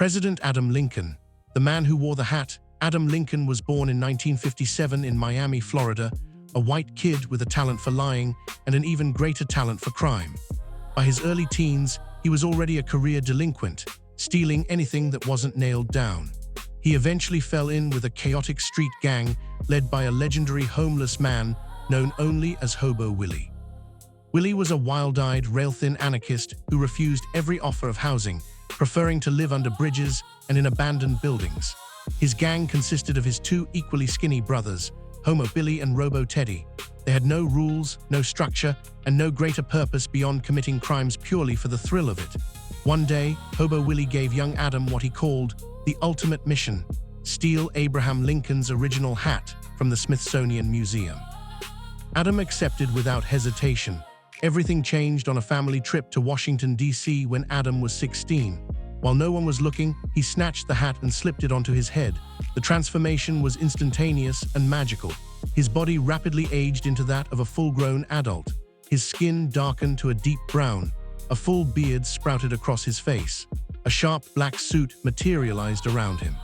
President Adam Lincoln, the man who wore the hat. Adam Lincoln was born in 1957 in Miami, Florida, a white kid with a talent for lying and an even greater talent for crime. By his early teens, he was already a career delinquent, stealing anything that wasn't nailed down. He eventually fell in with a chaotic street gang led by a legendary homeless man known only as Hobo Willie. Willie was a wild-eyed, rail-thin anarchist who refused every offer of housing, preferring to live under bridges and in abandoned buildings. His gang consisted of his two equally skinny brothers, Homo Billy and Robo Teddy. They had no rules, no structure, and no greater purpose beyond committing crimes purely for the thrill of it. One day, Hobo Willie gave young Adam what he called the ultimate mission: steal Abraham Lincoln's original hat from the Smithsonian Museum. Adam accepted without hesitation. Everything changed on a family trip to Washington, D.C. when Adam was 16. While no one was looking, he snatched the hat and slipped it onto his head. The transformation was instantaneous and magical. His body rapidly aged into that of a full-grown adult. His skin darkened to a deep brown. A full beard sprouted across his face. A sharp black suit materialized around him.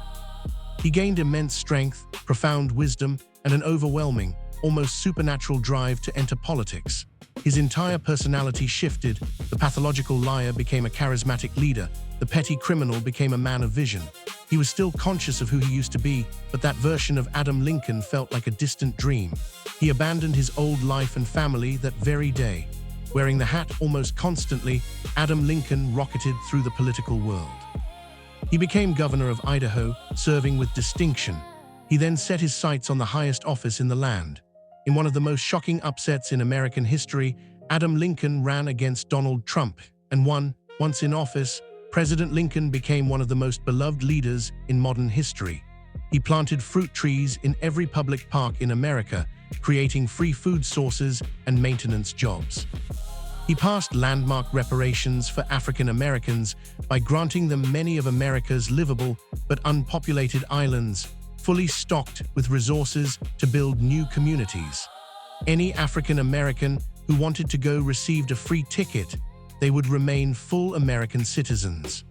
He gained immense strength, profound wisdom, and an overwhelming, almost supernatural drive to enter politics. His entire personality shifted. The pathological liar became a charismatic leader. The petty criminal became a man of vision. He was still conscious of who he used to be, but that version of Adam Lincoln felt like a distant dream. He abandoned his old life and family that very day. Wearing the hat almost constantly, Adam Lincoln rocketed through the political world. He became governor of Idaho, serving with distinction. He then set his sights on the highest office in the land. In one of the most shocking upsets in American history, Adam Lincoln ran against Donald Trump and won. Once in office, President Lincoln became one of the most beloved leaders in modern history. He planted fruit trees in every public park in America, creating free food sources and maintenance jobs. He passed landmark reparations for African Americans by granting them many of America's livable but unpopulated islands, fully stocked with resources to build new communities. Any African American who wanted to go received a free ticket. They would remain full American citizens.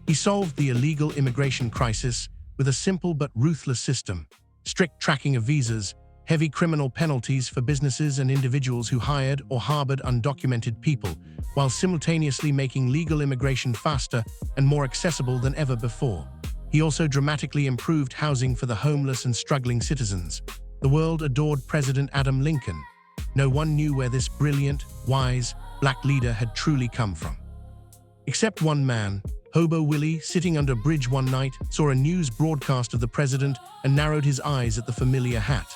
He solved the illegal immigration crisis with a simple but ruthless system: strict tracking of visas, heavy criminal penalties for businesses and individuals who hired or harbored undocumented people, while simultaneously making legal immigration faster and more accessible than ever before. He also dramatically improved housing for the homeless and struggling citizens. The world adored President Adam Lincoln. No one knew where this brilliant, wise, black leader had truly come from. Except one man. Hobo Willie, sitting under a bridge one night, saw a news broadcast of the president and narrowed his eyes at the familiar hat.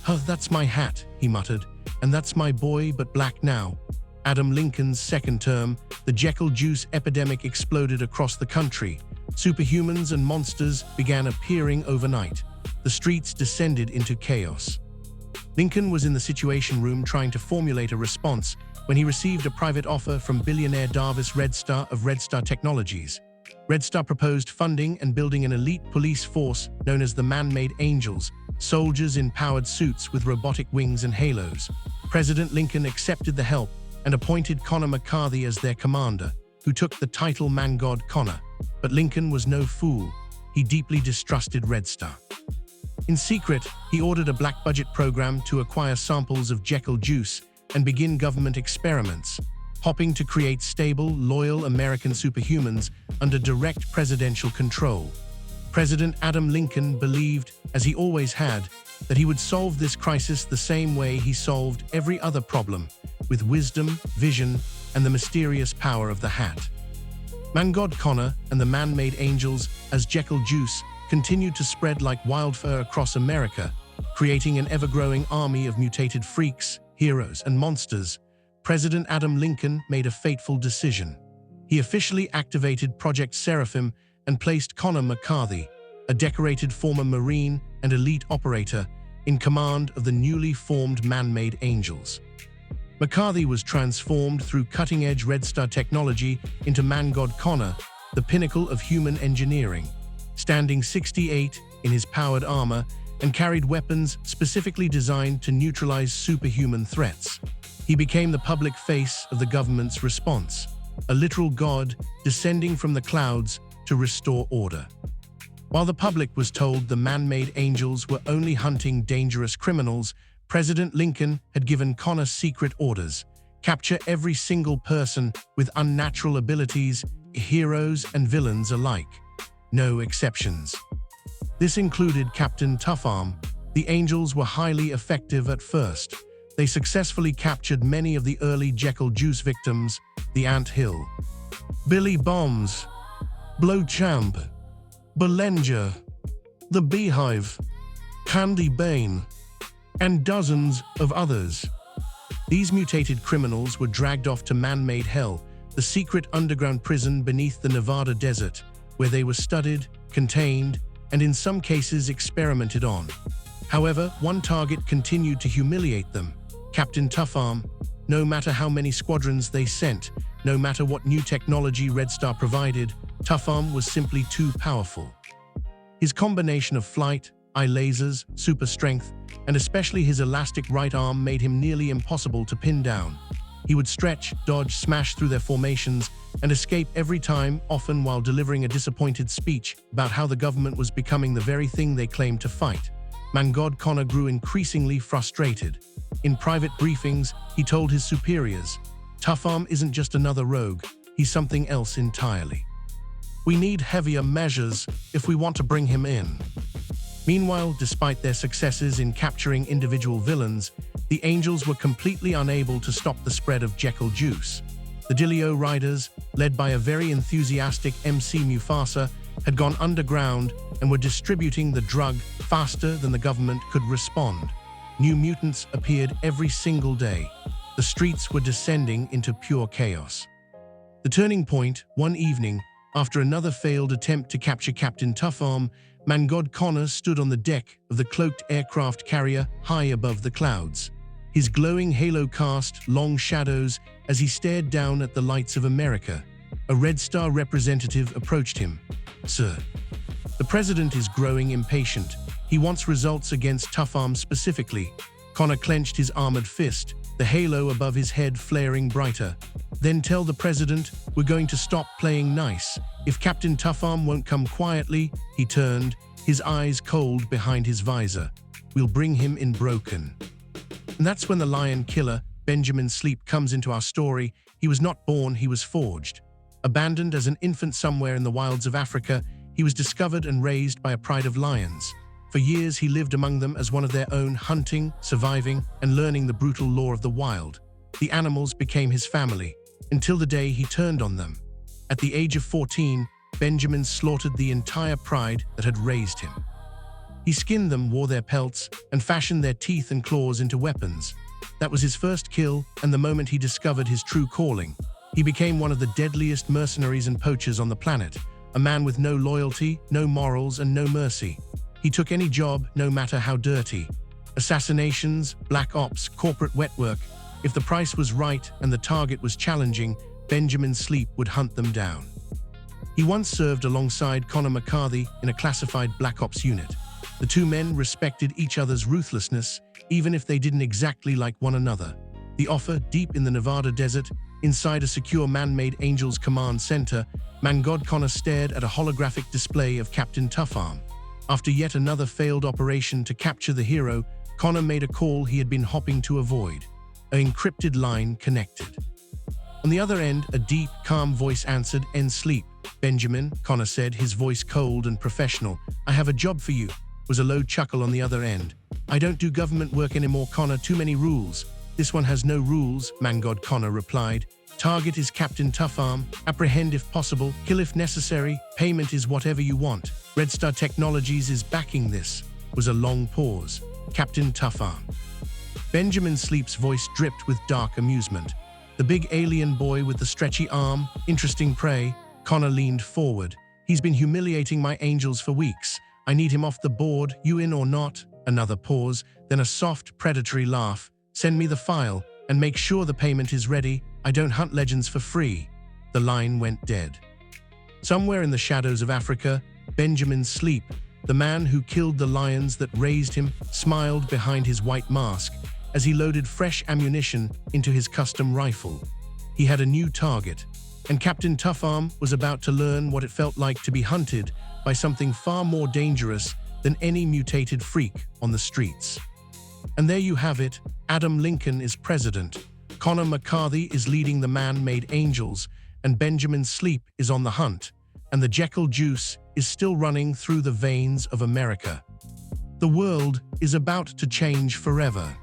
"Huh, that's my hat," he muttered, "and that's my boy, but black now." Adam Lincoln's second term, the Jekyll juice epidemic exploded across the country. Superhumans and monsters began appearing overnight. The streets descended into chaos. Lincoln was in the Situation Room trying to formulate a response when he received a private offer from billionaire Darvis Redstar of Redstar Technologies. Redstar proposed funding and building an elite police force known as the Man-Made Angels, soldiers in powered suits with robotic wings and halos. President Lincoln accepted the help and appointed Connor McCarthy as their commander, who took the title Man God Connor. But Lincoln was no fool. He deeply distrusted Redstar. In secret, he ordered a black budget program to acquire samples of Jekyll juice and begin government experiments, hoping to create stable, loyal American superhumans under direct presidential control. President Adam Lincoln believed, as he always had, that he would solve this crisis the same way he solved every other problem, with wisdom, vision, and the mysterious power of the hat. Man God Connor and the Man-Made Angels as Jekyll juice continued to spread like wildfire across America, creating an ever-growing army of mutated freaks, heroes, and monsters. President Adam Lincoln made a fateful decision. He officially activated Project Seraphim and placed Connor McCarthy, a decorated former Marine and elite operator, in command of the newly formed Man-Made Angels. McCarthy was transformed through cutting-edge Redstar technology into Man God Connor, the pinnacle of human engineering. Standing 6'8" in his powered armor and carried weapons specifically designed to neutralize superhuman threats. He became the public face of the government's response, a literal god descending from the clouds to restore order. While the public was told the man-made angels were only hunting dangerous criminals, President Lincoln had given Connor secret orders: capture every single person with unnatural abilities, heroes and villains alike. No exceptions. This included Captain Tuffarm. The angels were highly effective at first. They successfully captured many of the early Jekyll juice victims: the Ant Hill, Billy Bombs, Blowchamp, Belanger, the Beehive, Candy Bane, and dozens of others. These mutated criminals were dragged off to man-made hell, the secret underground prison beneath the Nevada desert, where they were studied, contained, and in some cases experimented on. However, one target continued to humiliate them: Captain Tuffarm. No matter how many squadrons they sent, no matter what new technology Red Star provided, Tuffarm was simply too powerful. His combination of flight, eye lasers, super strength, and especially his elastic right arm made him nearly impossible to pin down. He would stretch, dodge, smash through their formations, and escape every time, often while delivering a disappointed speech about how the government was becoming the very thing they claimed to fight. Connor grew increasingly frustrated. In private briefings, he told his superiors, "Tuffarm isn't just another rogue, he's something else entirely. We need heavier measures if we want to bring him in." Meanwhile, despite their successes in capturing individual villains, the Angels were completely unable to stop the spread of Jekyll juice. The Dilio Riders, led by a very enthusiastic MC Mufasa, had gone underground and were distributing the drug faster than the government could respond. New mutants appeared every single day. The streets were descending into pure chaos. The turning point, one evening, after another failed attempt to capture Captain Tuffarm, Connor stood on the deck of the cloaked aircraft carrier high above the clouds. His glowing halo cast long shadows as he stared down at the lights of America. A Red Star representative approached him. "Sir, the president is growing impatient. He wants results against Tuffarm specifically." Connor clenched his armored fist, the halo above his head flaring brighter. "Then tell the president we're going to stop playing nice. If Captain Tuffarm won't come quietly," he turned, his eyes cold behind his visor, "we'll bring him in broken." And that's when the lion killer, Benjamin Sleep, comes into our story. He was not born, he was forged. Abandoned as an infant somewhere in the wilds of Africa, he was discovered and raised by a pride of lions. For years he lived among them as one of their own, hunting, surviving, and learning the brutal law of the wild. The animals became his family, until the day he turned on them. At the age of 14, Benjamin slaughtered the entire pride that had raised him. He skinned them, wore their pelts, and fashioned their teeth and claws into weapons. That was his first kill, and the moment he discovered his true calling. He became one of the deadliest mercenaries and poachers on the planet, a man with no loyalty, no morals, and no mercy. He took any job, no matter how dirty. Assassinations, black ops, corporate wet work. If the price was right and the target was challenging, Benjamin Sleep would hunt them down. He once served alongside Connor McCarthy in a classified Black Ops unit. The two men respected each other's ruthlessness, even if they didn't exactly like one another. The offer, deep in the Nevada desert, inside a secure man-made Angels command center, Connor stared at a holographic display of Captain Tuffarm. After yet another failed operation to capture the hero, Connor made a call he had been hoping to avoid. An encrypted line connected. On the other end, a deep, calm voice answered, "End sleep." "Benjamin," Connor said, his voice cold and professional. "I have a job for you," was a low chuckle on the other end. "I don't do government work anymore, Connor, too many rules." "This one has no rules," Connor replied. "Target is Captain Tuffarm, apprehend if possible, kill if necessary, payment is whatever you want. Red Star Technologies is backing this." Was a long pause. "Captain Tuffarm." Benjamin Sleep's voice dripped with dark amusement. "The big alien boy with the stretchy arm, interesting prey." Connor leaned forward. "He's been humiliating my angels for weeks. I need him off the board, you in or not?" Another pause, then a soft, predatory laugh. "Send me the file, and make sure the payment is ready. I don't hunt legends for free." The line went dead. Somewhere in the shadows of Africa, Benjamin Sleep, the man who killed the lions that raised him, smiled behind his white mask as he loaded fresh ammunition into his custom rifle. He had a new target, And Captain Tuffarm was about to learn what it felt like to be hunted by something far more dangerous than any mutated freak on the streets. And there you have it, Adam Lincoln is president, Connor McCarthy is leading the man-made angels, and Benjamin Sleep is on the hunt, and the Jekyll juice is still running through the veins of America. The world is about to change forever.